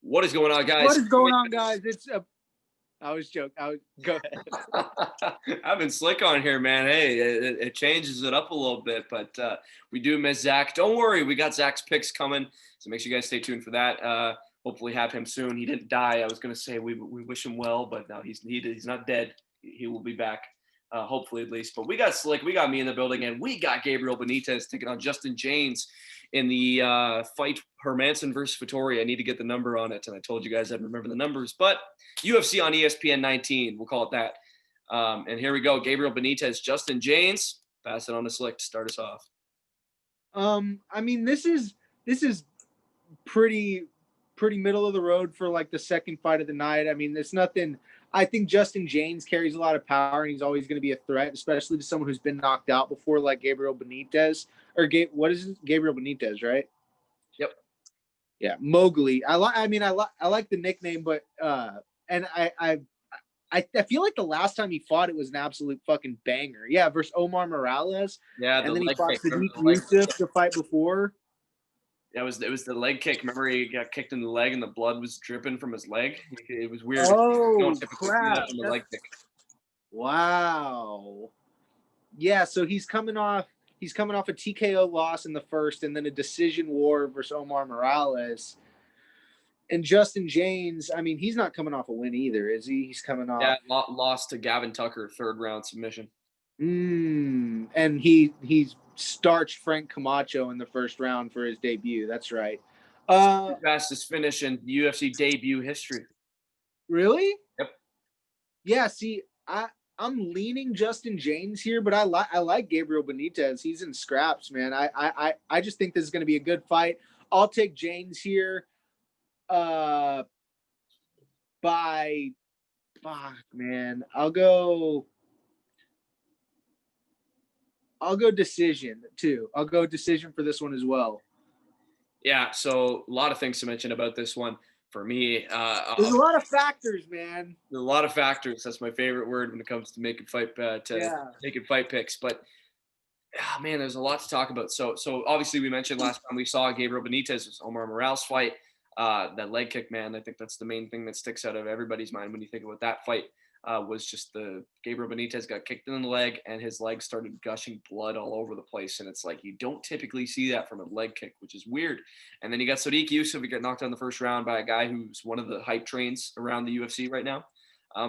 What is going on, guys? What is going on, guys? I was joking. Go ahead. I've been slick on here, man. Hey, it changes it up a little bit, but we do miss Zach. Don't worry, we got Zach's picks coming, so make sure you guys stay tuned for that. Hopefully, have him soon. He didn't die. I was gonna say we wish him well, but no, he's not dead. He will be back, hopefully at least. But we got Slick, we got me in the building, and we got Gabriel Benitez taking on Justin James in the fight Hermanson versus Vettori. I need to get the number on it, and I told you guys I'd remember the numbers, but UFC on ESPN 19, we'll call it that. And here we go, Gabriel Benitez, Justin James. Pass it on to Slick to start us off. I mean, this is pretty middle of the road for like the second fight of the night. I mean, there's nothing. I think Justin James carries a lot of power, and he's always going to be a threat, especially to someone who's been knocked out before, like Gabriel Benitez. What is it? Gabriel Benitez, right? Yep. Yeah, Mowgli. I like the nickname, but and I feel like the last time he fought, it was an absolute fucking banger. Yeah, versus Omar Morales. Yeah, and then he fought Sadiq Youssef the fight before. Yeah, it was the leg kick. Remember, he got kicked in the leg and the blood was dripping from his leg. It was weird. Oh, crap! Leg kick. Wow. Yeah, so he's coming off a TKO loss in the first, and then a decision war versus Omar Morales. And Justin James, I mean, he's not coming off a win either, is he? He's coming off. Yeah, lost to Gavin Tucker, 3rd round submission. And he's starched Frank Camacho in the first round for his debut. That's right. Fastest finish in UFC debut history. Really? Yep. Yeah. See, I'm leaning Justin James here, but I like Gabriel Benitez. He's in scraps, man. I just think this is going to be a good fight. I'll take James here. Man, I'll go decision too. I'll go decision for this one as well. Yeah, so a lot of things to mention about this one for me. There's a lot of factors, man. There's a lot of factors. That's my favorite word when it comes to making fight picks. But man, there's a lot to talk about. So obviously we mentioned last time we saw Gabriel Benitez Omar Morales fight. That leg kick, man. I think that's the main thing that sticks out of everybody's mind when you think about that fight. Was just the Gabriel Benitez got kicked in the leg and his leg started gushing blood all over the place. And it's like, you don't typically see that from a leg kick, which is weird. And then you got Sadiq Youssef, he got knocked out in the first round by a guy who's one of the hype trains around the UFC right now.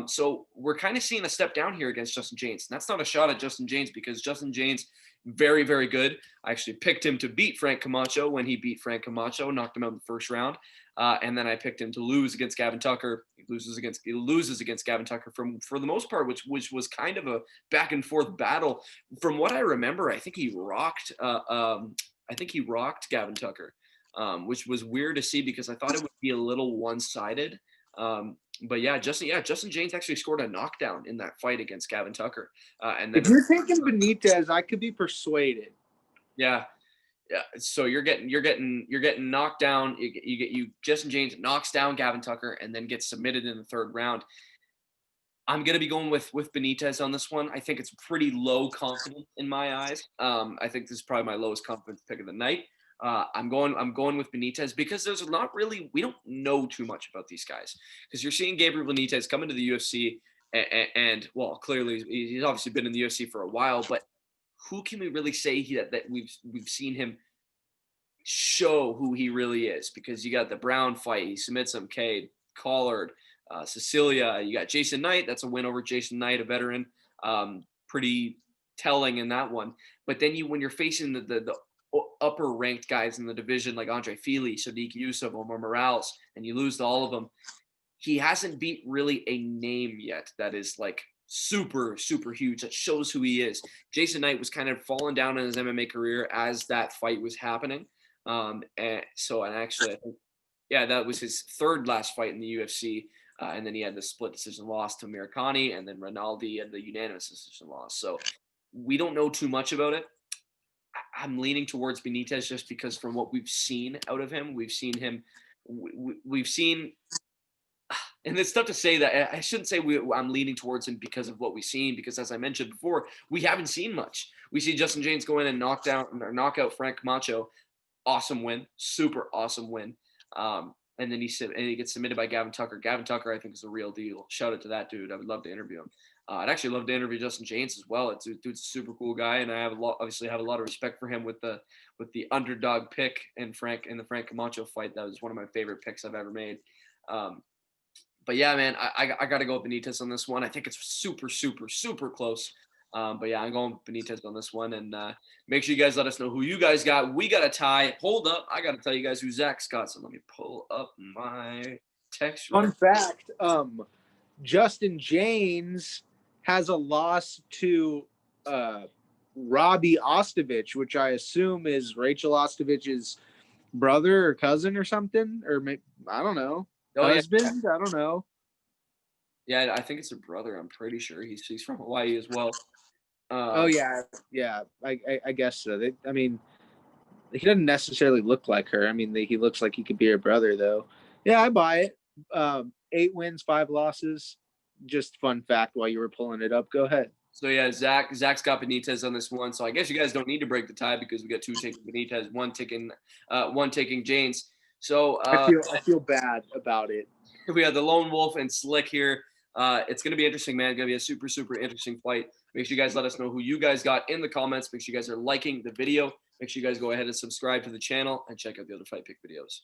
So we're kind of seeing a step down here against Justin James. And that's not a shot at Justin James, because Justin James, very, very good. I actually picked him to beat Frank Camacho when he beat Frank Camacho, knocked him out in the first round. And then I picked him to lose against Gavin Tucker. He loses against Gavin Tucker for the most part, which was kind of a back and forth battle. From what I remember, I think he rocked Gavin Tucker, which was weird to see because I thought it would be a little one-sided. But yeah, Justin James actually scored a knockdown in that fight against Gavin Tucker. And then if you're taking Benitez, I could be persuaded. Yeah. Yeah, so you're getting knocked down. Justin James knocks down Gavin Tucker and then gets submitted in the 3rd round. I'm gonna be going with Benitez on this one. I think it's pretty low confidence in my eyes. I think this is probably my lowest confidence pick of the night. I'm going with Benitez because we don't know too much about these guys, because you're seeing Gabriel Benitez come into the UFC and well, clearly he's obviously been in the UFC for a while, but who can we really say that we've seen him show who he really is? Because you got the Brown fight, he submits him, Cade, Collard, Cecilia. You got Jason Knight. That's a win over Jason Knight, a veteran. Pretty telling in that one. But then when you're facing the upper ranked guys in the division like Andre Fili, Sadiq Youssef, Omar Morales, and you lose to all of them, he hasn't beat really a name yet that is like super, super huge, that shows who he is. Jason Knight was kind of falling down in his MMA career as that fight was happening. And actually, I think, yeah, that was his 3rd last fight in the UFC. And then he had the split decision loss to Mirkani, and then Rinaldi had the unanimous decision loss. So we don't know too much about it. I'm leaning towards Benitez just because from what we've seen out of him, we've seen, and it's tough to say that. I shouldn't say I'm leaning towards him because of what we've seen, because as I mentioned before, we haven't seen much. We see Justin James go in and knock out Frank Camacho. Awesome win. Super awesome win. and then he gets submitted by Gavin Tucker. Gavin Tucker, I think, is the real deal. Shout out to that dude. I would love to interview him. I'd actually love to interview Justin James as well. Dude's a super cool guy, and I obviously have a lot of respect for him with the underdog pick in the Frank Camacho fight. That was one of my favorite picks I've ever made. But yeah, man, I got to go with Benitez on this one. I think it's super, super, super close. But yeah, I'm going with Benitez on this one. And make sure you guys let us know who you guys got. We got a tie. Hold up. I got to tell you guys who Zach's got. So let me pull up my text. Fun fact, Justin James has a loss to Robbie Ostovich, which I assume is Rachel Ostovich's brother or cousin or something, or maybe, I don't know, husband. Yeah. I don't know. Yeah, I think it's a brother. I'm pretty sure he's from Hawaii as well. Oh yeah. I guess so. I mean, he doesn't necessarily look like her. I mean, he looks like he could be her brother, though. Yeah, I buy it. 8 wins, 5 losses. Just fun fact while you were pulling it up. Go ahead. So yeah, Zach's got Benitez on this one. So I guess you guys don't need to break the tie because we got 2 taking Benitez, 1 taking James. So I feel bad about it. We have the Lone Wolf and Slick here. It's going to be interesting, man. It's going to be a super, super interesting fight. Make sure you guys let us know who you guys got in the comments. Make sure you guys are liking the video. Make sure you guys go ahead and subscribe to the channel and check out the other Fight Pick videos.